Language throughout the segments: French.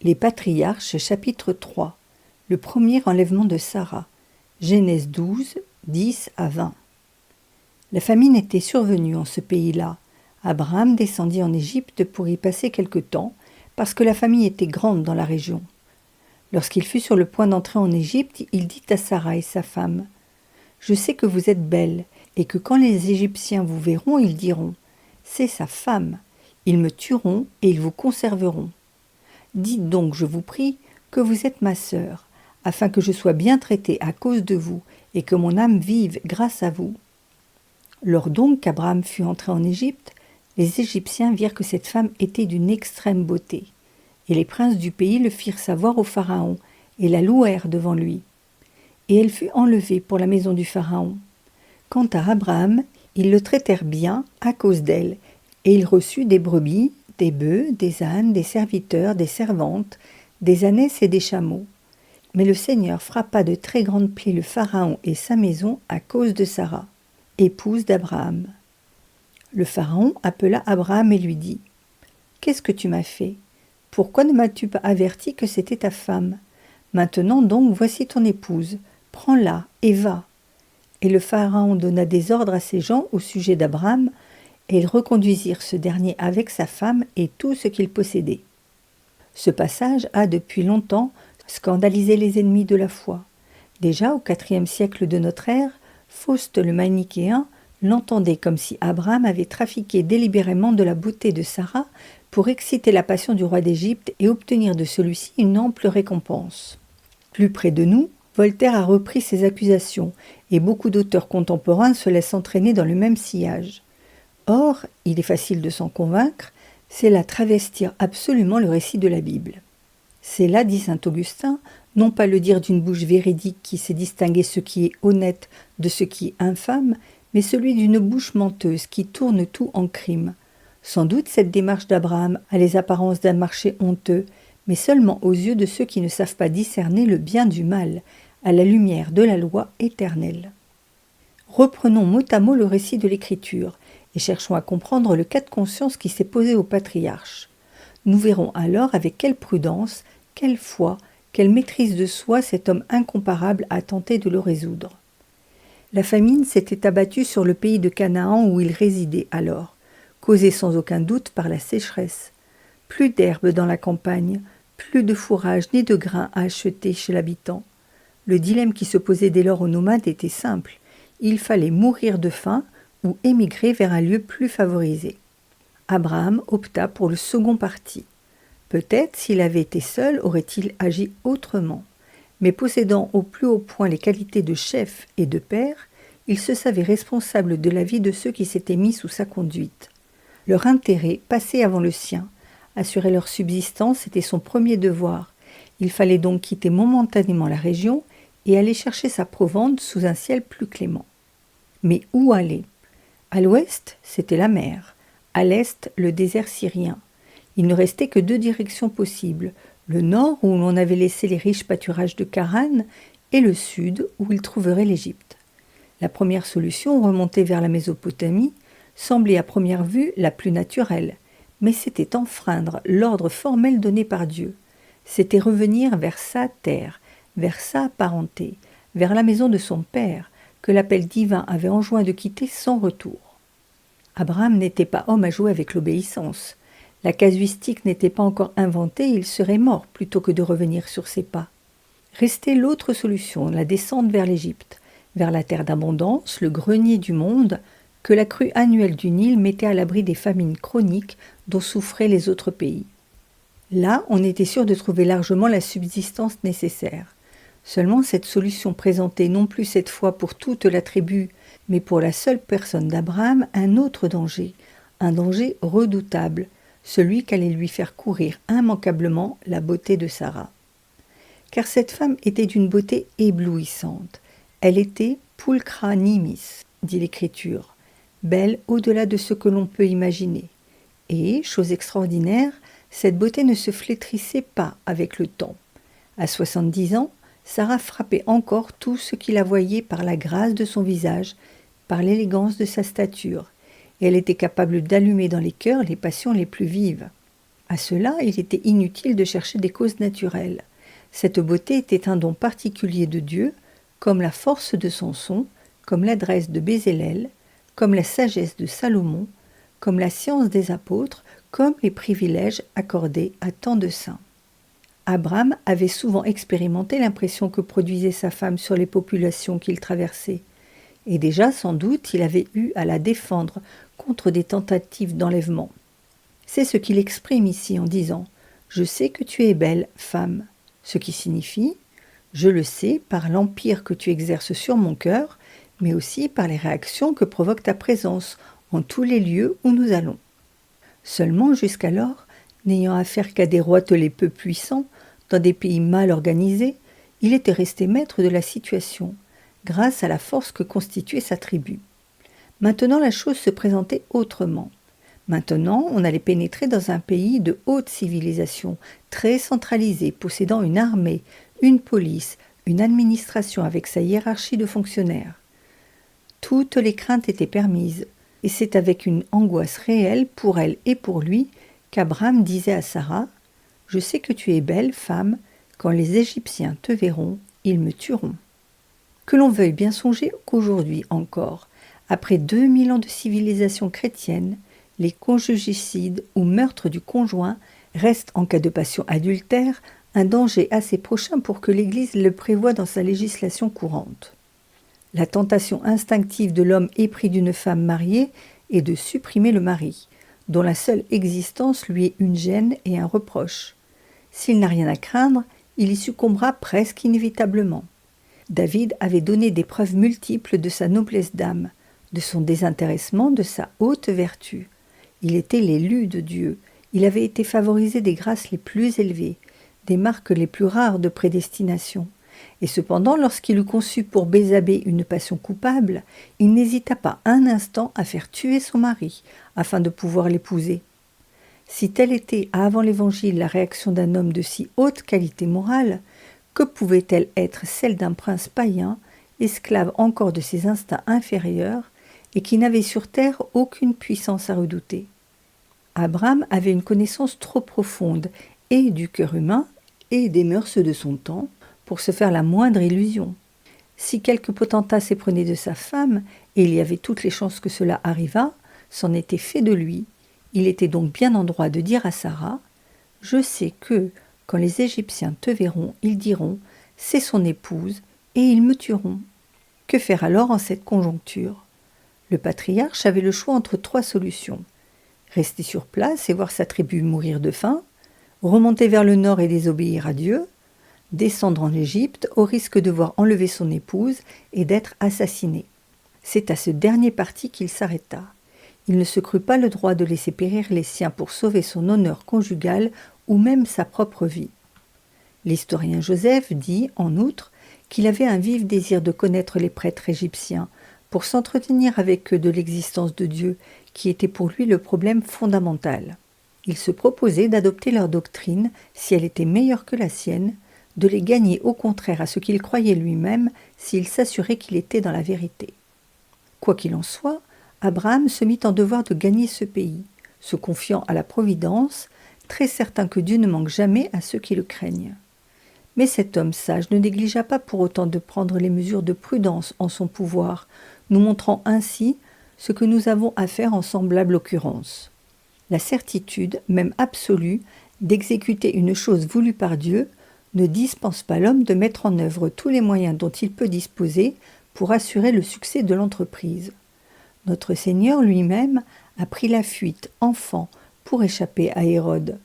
Les patriarches, chapitre 3. Le premier enlèvement de Sarah. Genèse 12, 10 à 20. La famine était survenue en ce pays-là. Abraham descendit en Égypte pour y passer quelque temps, parce que la famine était grande dans la région. Lorsqu'il fut sur le point d'entrer en Égypte, il dit à Sarah et sa femme, « Je sais que vous êtes belle, et que quand les Égyptiens vous verront, ils diront, « C'est sa femme. Ils me tueront et ils vous conserveront. » Dites donc, je vous prie, que vous êtes ma sœur, afin que je sois bien traitée à cause de vous, et que mon âme vive grâce à vous. » Lors donc qu'Abraham fut entré en Égypte, les Égyptiens virent que cette femme était d'une extrême beauté. Et les princes du pays le firent savoir au Pharaon, et la louèrent devant lui. Et elle fut enlevée pour la maison du Pharaon. Quant à Abraham, ils le traitèrent bien à cause d'elle, et il reçut des brebis, des bœufs, des ânes, des serviteurs, des servantes, des ânesses et des chameaux. Mais le Seigneur frappa de très grandes plaies le Pharaon et sa maison à cause de Sarah, épouse d'Abraham. Le Pharaon appela Abraham et lui dit, « Qu'est-ce que tu m'as fait? Pourquoi ne m'as-tu pas averti que c'était ta femme? Maintenant donc voici ton épouse, prends-la et va. » Et le Pharaon donna des ordres à ses gens au sujet d'Abraham, et ils reconduisirent ce dernier avec sa femme et tout ce qu'il possédait. Ce passage a depuis longtemps scandalisé les ennemis de la foi. Déjà au IVe siècle de notre ère, Fauste le Manichéen l'entendait comme si Abraham avait trafiqué délibérément de la beauté de Sarah pour exciter la passion du roi d'Égypte et obtenir de celui-ci une ample récompense. Plus près de nous, Voltaire a repris ces accusations, et beaucoup d'auteurs contemporains se laissent entraîner dans le même sillage. Or, il est facile de s'en convaincre, c'est là travestir absolument le récit de la Bible. C'est là, dit saint Augustin, non pas le dire d'une bouche véridique qui sait distinguer ce qui est honnête de ce qui est infâme, mais celui d'une bouche menteuse qui tourne tout en crime. Sans doute cette démarche d'Abraham a les apparences d'un marché honteux, mais seulement aux yeux de ceux qui ne savent pas discerner le bien du mal, à la lumière de la loi éternelle. Reprenons mot à mot le récit de l'Écriture, et cherchons à comprendre le cas de conscience qui s'est posé au patriarche. Nous verrons alors avec quelle prudence, quelle foi, quelle maîtrise de soi cet homme incomparable a tenté de le résoudre. La famine s'était abattue sur le pays de Canaan où il résidait alors, causée sans aucun doute par la sécheresse. Plus d'herbe dans la campagne, plus de fourrage ni de grains à acheter chez l'habitant. Le dilemme qui se posait dès lors aux nomades était simple. Il fallait mourir de faim ou émigrer vers un lieu plus favorisé. Abraham opta pour le second parti. Peut-être, s'il avait été seul, aurait-il agi autrement. Mais possédant au plus haut point les qualités de chef et de père, il se savait responsable de la vie de ceux qui s'étaient mis sous sa conduite. Leur intérêt passait avant le sien. Assurer leur subsistance était son premier devoir. Il fallait donc quitter momentanément la région et aller chercher sa provende sous un ciel plus clément. Mais où aller? À l'ouest, c'était la mer. À l'est, le désert syrien. Il ne restait que deux directions possibles, le nord où l'on avait laissé les riches pâturages de Charan et le sud où il trouverait l'Égypte. La première solution, remontée vers la Mésopotamie, semblait à première vue la plus naturelle, mais c'était enfreindre l'ordre formel donné par Dieu. C'était revenir vers sa terre, vers sa parenté, vers la maison de son père, que l'appel divin avait enjoint de quitter sans retour. Abraham n'était pas homme à jouer avec l'obéissance. La casuistique n'était pas encore inventée, il serait mort plutôt que de revenir sur ses pas. Restait l'autre solution, la descente vers l'Égypte, vers la terre d'abondance, le grenier du monde, que la crue annuelle du Nil mettait à l'abri des famines chroniques dont souffraient les autres pays. Là, on était sûr de trouver largement la subsistance nécessaire. Seulement cette solution présentait non plus cette fois pour toute la tribu, mais pour la seule personne d'Abraham un autre danger, un danger redoutable, celui qu'allait lui faire courir immanquablement la beauté de Sarah. Car cette femme était d'une beauté éblouissante. Elle était pulchra nimis, dit l'Écriture, belle au-delà de ce que l'on peut imaginer. Et, chose extraordinaire, cette beauté ne se flétrissait pas avec le temps. À 70 ans, Sarah frappait encore tout ce qui la voyait par la grâce de son visage, par l'élégance de sa stature, et elle était capable d'allumer dans les cœurs les passions les plus vives. À cela, il était inutile de chercher des causes naturelles. Cette beauté était un don particulier de Dieu, comme la force de Samson, comme l'adresse de Bézélel, comme la sagesse de Salomon, comme la science des apôtres, comme les privilèges accordés à tant de saints. Abraham avait souvent expérimenté l'impression que produisait sa femme sur les populations qu'il traversait, et déjà sans doute il avait eu à la défendre contre des tentatives d'enlèvement. C'est ce qu'il exprime ici en disant « Je sais que tu es belle, femme », ce qui signifie « Je le sais par l'empire que tu exerces sur mon cœur, mais aussi par les réactions que provoque ta présence en tous les lieux où nous allons. » Seulement jusqu'alors, n'ayant affaire qu'à des roitelets peu puissants, dans des pays mal organisés, il était resté maître de la situation, grâce à la force que constituait sa tribu. Maintenant la chose se présentait autrement. Maintenant, on allait pénétrer dans un pays de haute civilisation, très centralisé, possédant une armée, une police, une administration avec sa hiérarchie de fonctionnaires. Toutes les craintes étaient permises, et c'est avec une angoisse réelle pour elle et pour lui qu'Abraham disait à Sarah « Je sais que tu es belle, femme, quand les Égyptiens te verront, ils me tueront. » Que l'on veuille bien songer qu'aujourd'hui encore, après 2000 ans de civilisation chrétienne, les conjugicides ou meurtres du conjoint restent, en cas de passion adultère, un danger assez prochain pour que l'Église le prévoie dans sa législation courante. La tentation instinctive de l'homme épris d'une femme mariée est de supprimer le mari, dont la seule existence lui est une gêne et un reproche. S'il n'a rien à craindre, il y succombera presque inévitablement. David avait donné des preuves multiples de sa noblesse d'âme, de son désintéressement, de sa haute vertu. Il était l'élu de Dieu, il avait été favorisé des grâces les plus élevées, des marques les plus rares de prédestination. Et cependant, lorsqu'il eut conçu pour Bézabé une passion coupable, il n'hésita pas un instant à faire tuer son mari, afin de pouvoir l'épouser. Si telle était, avant l'Évangile, la réaction d'un homme de si haute qualité morale, que pouvait-elle être celle d'un prince païen, esclave encore de ses instincts inférieurs, et qui n'avait sur terre aucune puissance à redouter? Abraham avait une connaissance trop profonde, et du cœur humain, et des mœurs de son temps, pour se faire la moindre illusion. Si quelque potentat s'éprenait de sa femme, et il y avait toutes les chances que cela arrivât, c'en était fait de lui. Il était donc bien en droit de dire à Sarah « Je sais que, quand les Égyptiens te verront, ils diront « C'est son épouse » et ils me tueront. » Que faire alors en cette conjoncture? Le patriarche avait le choix entre 3 solutions. Rester sur place et voir sa tribu mourir de faim, remonter vers le nord et désobéir à Dieu, descendre en Égypte au risque de voir enlever son épouse et d'être assassiné. C'est à ce dernier parti qu'il s'arrêta. Il ne se crut pas le droit de laisser périr les siens pour sauver son honneur conjugal ou même sa propre vie. L'historien Joseph dit, en outre, qu'il avait un vif désir de connaître les prêtres égyptiens pour s'entretenir avec eux de l'existence de Dieu, qui était pour lui le problème fondamental. Il se proposait d'adopter leur doctrine si elle était meilleure que la sienne, de les gagner au contraire à ce qu'il croyait lui-même s'il s'assurait qu'il était dans la vérité. Quoi qu'il en soit, Abraham se mit en devoir de gagner ce pays, se confiant à la Providence, très certain que Dieu ne manque jamais à ceux qui le craignent. Mais cet homme sage ne négligea pas pour autant de prendre les mesures de prudence en son pouvoir, nous montrant ainsi ce que nous avons à faire en semblable occurrence. La certitude, même absolue, d'exécuter une chose voulue par Dieu ne dispense pas l'homme de mettre en œuvre tous les moyens dont il peut disposer pour assurer le succès de l'entreprise. Notre Seigneur lui-même a pris la fuite, enfant, pour échapper à Hérode.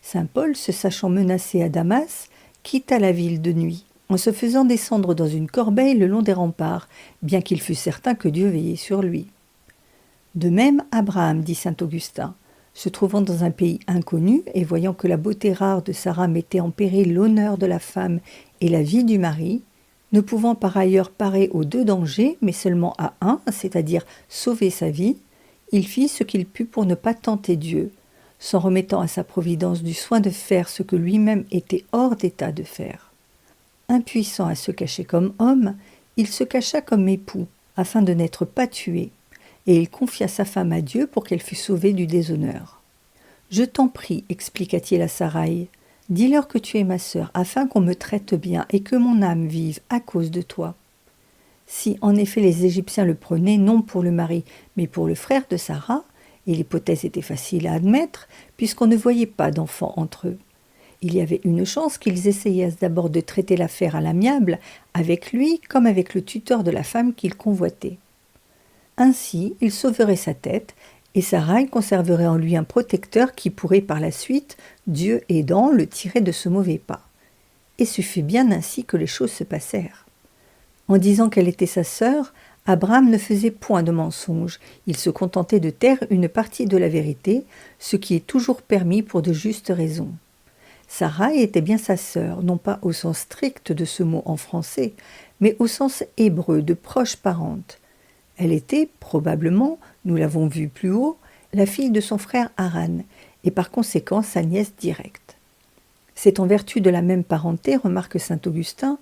Saint Paul, se sachant menacé à Damas, quitta la ville de nuit, en se faisant descendre dans une corbeille le long des remparts, bien qu'il fût certain que Dieu veillait sur lui. De même, Abraham, dit saint Augustin, se trouvant dans un pays inconnu et voyant que la beauté rare de Sarah mettait en péril l'honneur de la femme et la vie du mari, ne pouvant par ailleurs parer aux 2 dangers, mais seulement à un, c'est-à-dire sauver sa vie, il fit ce qu'il put pour ne pas tenter Dieu, s'en remettant à sa providence du soin de faire ce que lui-même était hors d'état de faire. Impuissant à se cacher comme homme, il se cacha comme époux, afin de n'être pas tué, et il confia sa femme à Dieu pour qu'elle fût sauvée du déshonneur. Je t'en prie, expliqua-t-il à Saraï, dis-leur que tu es ma sœur, afin qu'on me traite bien et que mon âme vive à cause de toi. Si en effet les Égyptiens le prenaient non pour le mari, mais pour le frère de Sarah, et l'hypothèse était facile à admettre, puisqu'on ne voyait pas d'enfants entre eux. Il y avait une chance qu'ils essayassent d'abord de traiter l'affaire à l'amiable, avec lui comme avec le tuteur de la femme qu'ils convoitaient. Ainsi, il sauverait sa tête, et Sarai conserverait en lui un protecteur qui pourrait par la suite, Dieu aidant, le tirer de ce mauvais pas. Et ce fut bien ainsi que les choses se passèrent. En disant qu'elle était sa sœur, Abraham ne faisait point de mensonge, il se contentait de taire une partie de la vérité, ce qui est toujours permis pour de justes raisons. Sarai était bien sa sœur, non pas au sens strict de ce mot en français, mais au sens hébreu de proche parente. Elle était, probablement, nous l'avons vu plus haut, la fille de son frère Haran, et par conséquent sa nièce directe. C'est en vertu de la même parenté, remarque saint Augustin,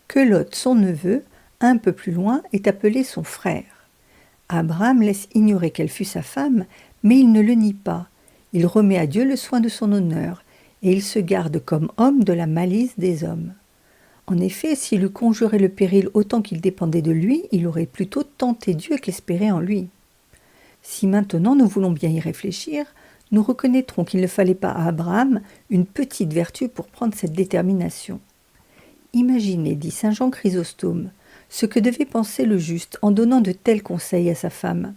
que Lot, son neveu, un peu plus loin, est appelé son frère. Abraham laisse ignorer qu'elle fut sa femme, mais il ne le nie pas. Il remet à Dieu le soin de son honneur, et il se garde comme homme de la malice des hommes. En effet, s'il eût conjuré le péril autant qu'il dépendait de lui, il aurait plutôt tenté Dieu qu'espéré en lui. Si maintenant nous voulons bien y réfléchir, nous reconnaîtrons qu'il ne fallait pas à Abraham une petite vertu pour prendre cette détermination. Imaginez, dit saint Jean Chrysostome, ce que devait penser le juste en donnant de tels conseils à sa femme.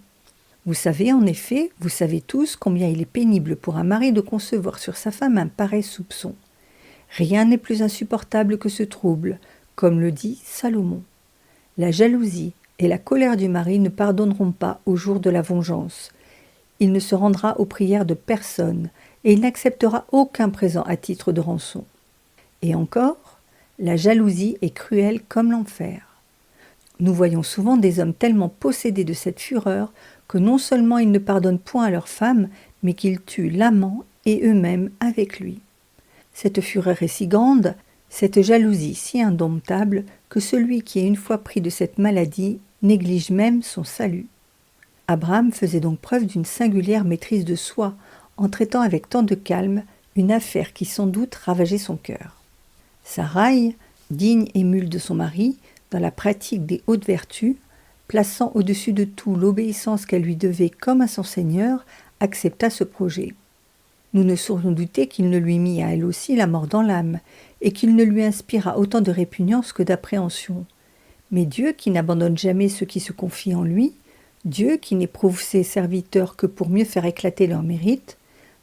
Vous savez en effet, vous savez tous combien il est pénible pour un mari de concevoir sur sa femme un pareil soupçon. Rien n'est plus insupportable que ce trouble, comme le dit Salomon. La jalousie et la colère du mari ne pardonneront pas au jour de la vengeance. Il ne se rendra aux prières de personne et il n'acceptera aucun présent à titre de rançon. Et encore, la jalousie est cruelle comme l'enfer. Nous voyons souvent des hommes tellement possédés de cette fureur que non seulement ils ne pardonnent point à leur femme, mais qu'ils tuent l'amant et eux-mêmes avec lui. Cette fureur est si grande, cette jalousie si indomptable, que celui qui est une fois pris de cette maladie néglige même son salut. Abraham faisait donc preuve d'une singulière maîtrise de soi, en traitant avec tant de calme une affaire qui sans doute ravageait son cœur. Sarai, digne émule de son mari, dans la pratique des hautes vertus, plaçant au-dessus de tout l'obéissance qu'elle lui devait comme à son Seigneur, accepta ce projet. Nous ne saurions douter qu'il ne lui mit à elle aussi la mort dans l'âme, et qu'il ne lui inspira autant de répugnance que d'appréhension. Mais Dieu, qui n'abandonne jamais ceux qui se confient en lui, Dieu, qui n'éprouve ses serviteurs que pour mieux faire éclater leur mérite,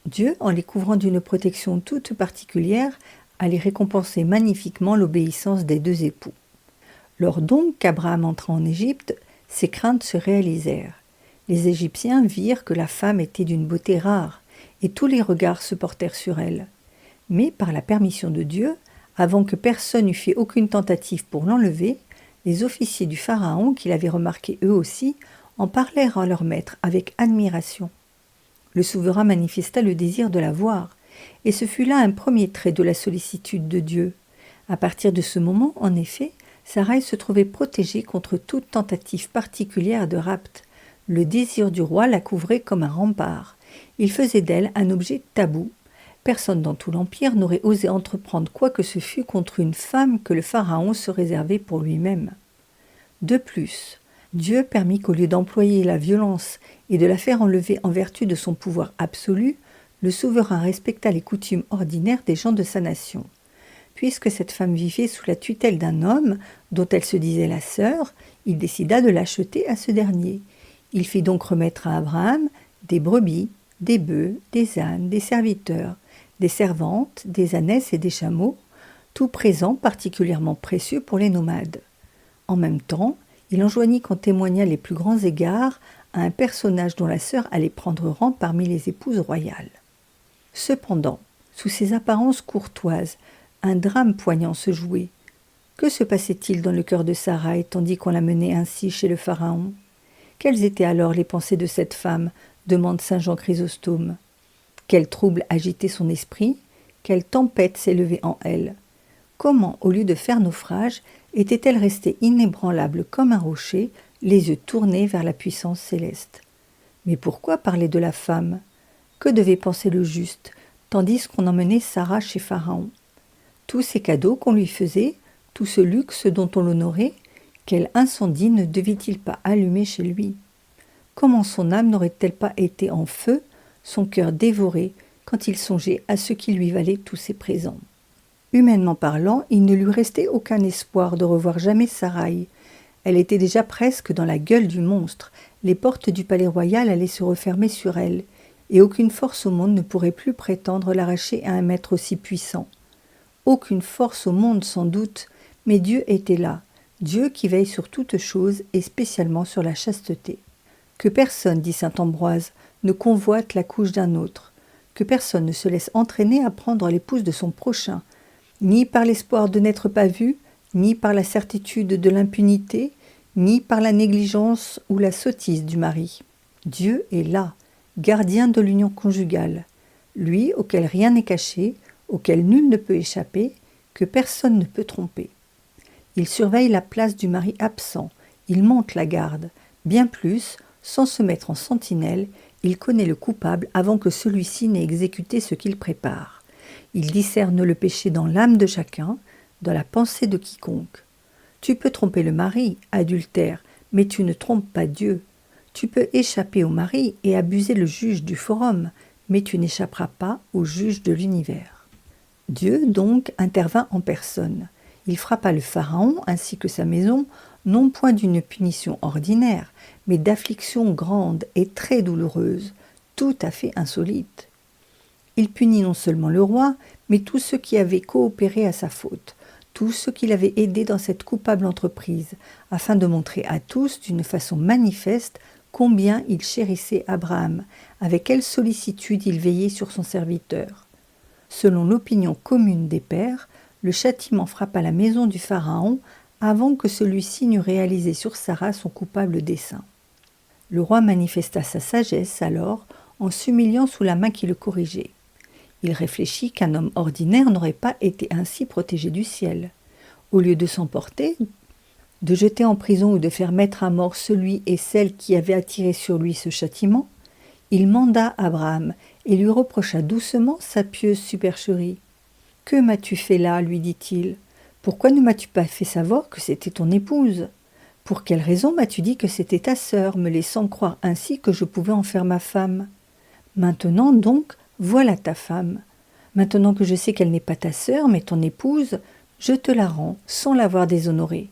Dieu, en les couvrant d'une protection toute particulière, allait récompenser magnifiquement l'obéissance des deux époux. Lors donc qu'Abraham entra en Égypte, ses craintes se réalisèrent. Les Égyptiens virent que la femme était d'une beauté rare, et tous les regards se portèrent sur elle. Mais par la permission de Dieu, avant que personne eût fait aucune tentative pour l'enlever, les officiers du Pharaon, qui l'avaient remarqué eux aussi, en parlèrent à leur maître avec admiration. Le souverain manifesta le désir de la voir, et ce fut là un premier trait de la sollicitude de Dieu. À partir de ce moment, en effet, Sarai se trouvait protégée contre toute tentative particulière de rapt. Le désir du roi la couvrait comme un rempart. Il faisait d'elle un objet tabou. Personne dans tout l'Empire n'aurait osé entreprendre quoi que ce fût contre une femme que le Pharaon se réservait pour lui-même. De plus, Dieu permit qu'au lieu d'employer la violence et de la faire enlever en vertu de son pouvoir absolu, le souverain respecta les coutumes ordinaires des gens de sa nation. Puisque cette femme vivait sous la tutelle d'un homme dont elle se disait la sœur, il décida de l'acheter à ce dernier. Il fit donc remettre à Abraham des brebis, des bœufs, des ânes, des serviteurs, des servantes, des ânesses et des chameaux, tout présent particulièrement précieux pour les nomades. En même temps, il enjoignit qu'on témoignât les plus grands égards à un personnage dont la sœur allait prendre rang parmi les épouses royales. Cependant, sous ces apparences courtoises, un drame poignant se jouait. Que se passait-il dans le cœur de Sarai tandis qu'on la menait ainsi chez le Pharaon ? Quelles étaient alors les pensées de cette femme ? Demande saint Jean Chrysostome. Quel trouble agitait son esprit ? Quelle tempête s'élevait en elle ? Comment, au lieu de faire naufrage, était-elle restée inébranlable comme un rocher, les yeux tournés vers la puissance céleste ? Mais pourquoi parler de la femme ? Que devait penser le juste, tandis qu'on emmenait Sarah chez Pharaon? Tous ces cadeaux qu'on lui faisait, tout ce luxe dont on l'honorait, quel incendie ne devait-il pas allumer chez lui? Comment son âme n'aurait-elle pas été en feu, son cœur dévoré, quand il songeait à ce qui lui valait tous ces présents? Humainement parlant, il ne lui restait aucun espoir de revoir jamais Sarai. Elle était déjà presque dans la gueule du monstre, les portes du palais royal allaient se refermer sur elle, et aucune force au monde ne pourrait plus prétendre l'arracher à un maître aussi puissant. Aucune force au monde sans doute, mais Dieu était là, Dieu qui veille sur toutes choses et spécialement sur la chasteté. Que personne, dit saint Ambroise, ne convoite la couche d'un autre, que personne ne se laisse entraîner à prendre l'épouse de son prochain, ni par l'espoir de n'être pas vu, ni par la certitude de l'impunité, ni par la négligence ou la sottise du mari. Dieu est là, gardien de l'union conjugale, lui auquel rien n'est caché, auquel nul ne peut échapper, que personne ne peut tromper. Il surveille la place du mari absent, il monte la garde, bien plus, sans se mettre en sentinelle, il connaît le coupable avant que celui-ci n'ait exécuté ce qu'il prépare. Il discerne le péché dans l'âme de chacun, dans la pensée de quiconque. Tu peux tromper le mari, adultère, mais tu ne trompes pas Dieu. Tu peux échapper au mari et abuser le juge du forum, mais tu n'échapperas pas au juge de l'univers. Dieu, donc, intervint en personne. Il frappa le Pharaon ainsi que sa maison, non point d'une punition ordinaire, mais d'affliction grande et très douloureuse, tout à fait insolite. Il punit non seulement le roi, mais tous ceux qui avaient coopéré à sa faute, tous ceux qui l'avaient aidé dans cette coupable entreprise, afin de montrer à tous d'une façon manifeste combien il chérissait Abraham, avec quelle sollicitude il veillait sur son serviteur. Selon l'opinion commune des pères, le châtiment frappa la maison du Pharaon avant que celui-ci n'eût réalisé sur Sarah son coupable dessein. Le roi manifesta sa sagesse alors en s'humiliant sous la main qui le corrigeait. Il réfléchit qu'un homme ordinaire n'aurait pas été ainsi protégé du ciel. Au lieu de s'emporter, de jeter en prison ou de faire mettre à mort celui et celle qui avaient attiré sur lui ce châtiment, il manda Abraham et lui reprocha doucement sa pieuse supercherie. « Que m'as-tu fait là ?» lui dit-il. « Pourquoi ne m'as-tu pas fait savoir que c'était ton épouse ? Pour quelle raison m'as-tu dit que c'était ta sœur, me laissant croire ainsi que je pouvais en faire ma femme ? Maintenant donc, voilà ta femme. Maintenant que je sais qu'elle n'est pas ta sœur, mais ton épouse, je te la rends sans l'avoir déshonorée.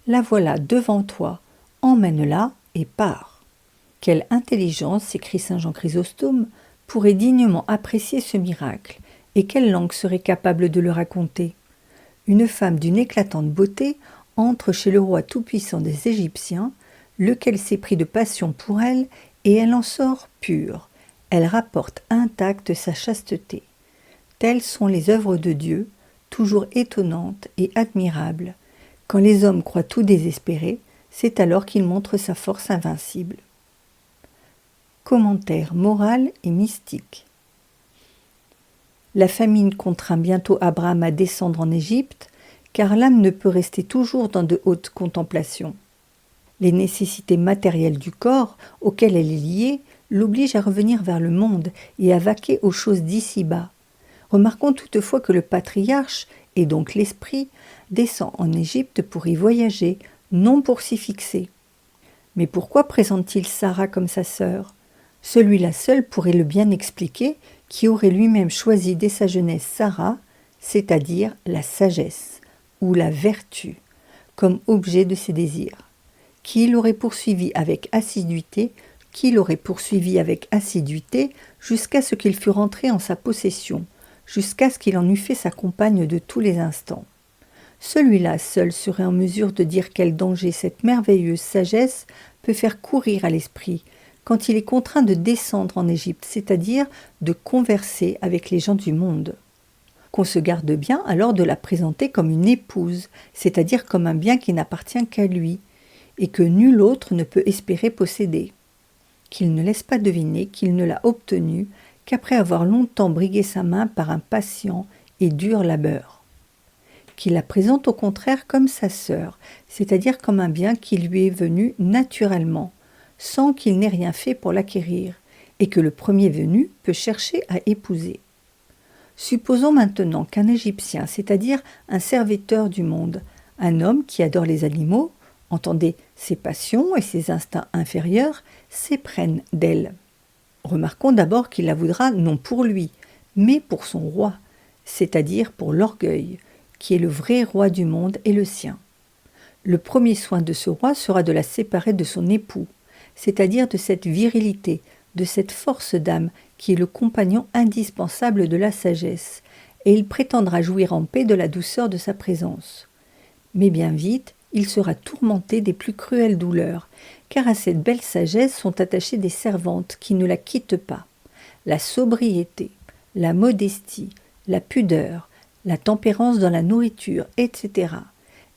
La voilà devant toi, emmène-la et pars. » Quelle intelligence, s'écrie saint Jean Chrysostome, pourrait dignement apprécier ce miracle, et quelle langue serait capable de le raconter? Une femme d'une éclatante beauté entre chez le roi tout-puissant des Égyptiens, lequel s'est pris de passion pour elle, et elle en sort pure. Elle rapporte intacte sa chasteté. Telles sont les œuvres de Dieu, toujours étonnantes et admirables. Quand les hommes croient tout désespérer, c'est alors qu'il montre sa force invincible. Commentaire moral et mystique. La famine contraint bientôt Abraham à descendre en Égypte, car l'âme ne peut rester toujours dans de hautes contemplations. Les nécessités matérielles du corps, auxquelles elle est liée, l'obligent à revenir vers le monde et à vaquer aux choses d'ici-bas. Remarquons toutefois que le patriarche, et donc l'esprit, descend en Égypte pour y voyager, non pour s'y fixer. Mais pourquoi présente-t-il Sarah comme sa sœur ? Celui-là seul pourrait le bien expliquer, qui aurait lui-même choisi dès sa jeunesse Sarah, c'est-à-dire la sagesse, ou la vertu, comme objet de ses désirs, qui l'aurait poursuivi avec assiduité, jusqu'à ce qu'il fût rentré en sa possession, jusqu'à ce qu'il en eût fait sa compagne de tous les instants. Celui-là seul serait en mesure de dire quel danger cette merveilleuse sagesse peut faire courir à l'esprit, quand il est contraint de descendre en Égypte, c'est-à-dire de converser avec les gens du monde. Qu'on se garde bien alors de la présenter comme une épouse, c'est-à-dire comme un bien qui n'appartient qu'à lui, et que nul autre ne peut espérer posséder. Qu'il ne laisse pas deviner qu'il ne l'a obtenue qu'après avoir longtemps brigué sa main par un patient et dur labeur. Qu'il la présente au contraire comme sa sœur, c'est-à-dire comme un bien qui lui est venu naturellement, sans qu'il n'ait rien fait pour l'acquérir, et que le premier venu peut chercher à épouser. Supposons maintenant qu'un Égyptien, c'est-à-dire un serviteur du monde, un homme qui adore les animaux, entendez ses passions et ses instincts inférieurs, s'éprenne d'elle. Remarquons d'abord qu'il la voudra non pour lui, mais pour son roi, c'est-à-dire pour l'orgueil, qui est le vrai roi du monde et le sien. Le premier soin de ce roi sera de la séparer de son époux, c'est-à-dire de cette virilité, de cette force d'âme qui est le compagnon indispensable de la sagesse, et il prétendra jouir en paix de la douceur de sa présence. Mais bien vite, il sera tourmenté des plus cruelles douleurs, car à cette belle sagesse sont attachées des servantes qui ne la quittent pas. La sobriété, la modestie, la pudeur, la tempérance dans la nourriture, etc.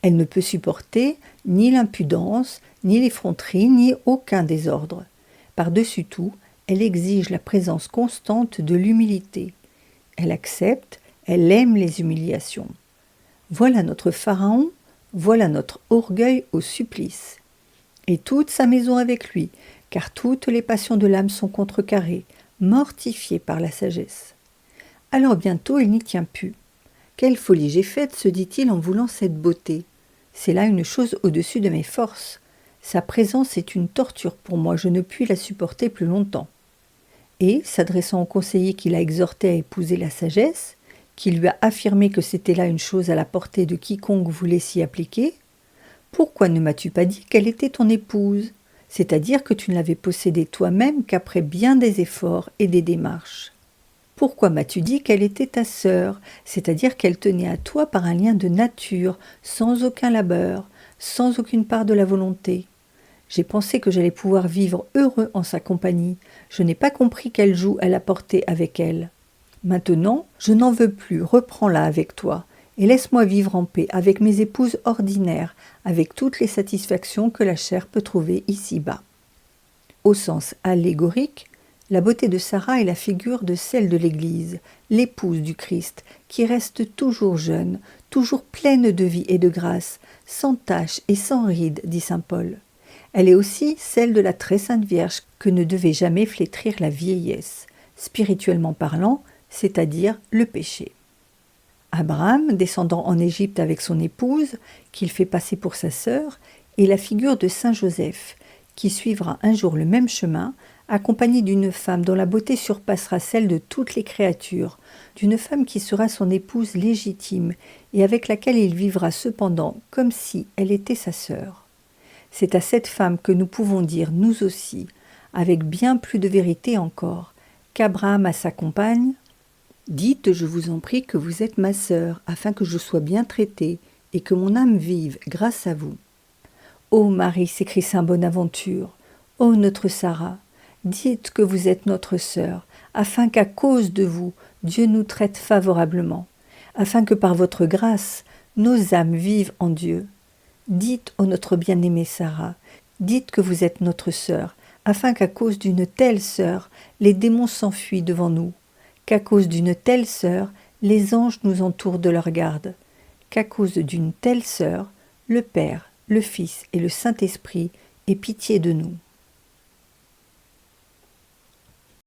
Elle ne peut supporter ni l'impudence, ni l'effronterie, ni aucun désordre. Par-dessus tout, elle exige la présence constante de l'humilité. Elle accepte, elle aime les humiliations. Voilà notre Pharaon, voilà notre orgueil au supplice. Et toute sa maison avec lui, car toutes les passions de l'âme sont contrecarrées, mortifiées par la sagesse. Alors bientôt il n'y tient plus. Quelle folie j'ai faite, se dit-il en voulant cette beauté. C'est là une chose au-dessus de mes forces. Sa présence est une torture pour moi, je ne puis la supporter plus longtemps. Et, s'adressant au conseiller qui l'a exhorté à épouser la sagesse, qui lui a affirmé que c'était là une chose à la portée de quiconque voulait s'y appliquer, « Pourquoi ne m'as-tu pas dit qu'elle était ton épouse ? C'est-à-dire que tu ne l'avais possédée toi-même qu'après bien des efforts et des démarches. Pourquoi m'as-tu dit qu'elle était ta sœur ? C'est-à-dire qu'elle tenait à toi par un lien de nature, sans aucun labeur, sans aucune part de la volonté. J'ai pensé que j'allais pouvoir vivre heureux en sa compagnie. Je n'ai pas compris quel joug elle apportait avec elle. Maintenant, je n'en veux plus, reprends-la avec toi, et laisse-moi vivre en paix avec mes épouses ordinaires, avec toutes les satisfactions que la chair peut trouver ici-bas. » Au sens allégorique, la beauté de Sarah est la figure de celle de l'Église, l'épouse du Christ, qui reste toujours jeune, toujours pleine de vie et de grâce, sans tache et sans ride, dit saint Paul. Elle est aussi celle de la très sainte Vierge que ne devait jamais flétrir la vieillesse, spirituellement parlant, c'est-à-dire le péché. Abraham, descendant en Égypte avec son épouse, qu'il fait passer pour sa sœur, est la figure de saint Joseph, qui suivra un jour le même chemin, accompagné d'une femme dont la beauté surpassera celle de toutes les créatures, d'une femme qui sera son épouse légitime et avec laquelle il vivra cependant comme si elle était sa sœur. C'est à cette femme que nous pouvons dire, nous aussi, avec bien plus de vérité encore, qu'Abraham à sa compagne « Dites, je vous en prie, que vous êtes ma sœur, afin que je sois bien traitée et que mon âme vive grâce à vous. » Ô Marie, s'écrie saint Bonaventure, ô notre Sarah, dites que vous êtes notre sœur, afin qu'à cause de vous, Dieu nous traite favorablement, afin que par votre grâce, nos âmes vivent en Dieu. Dites, ô notre bien-aimée Sarah, dites que vous êtes notre sœur, afin qu'à cause d'une telle sœur, les démons s'enfuient devant nous, qu'à cause d'une telle sœur, les anges nous entourent de leur garde, qu'à cause d'une telle sœur, le Père, le Fils et le Saint-Esprit aient pitié de nous.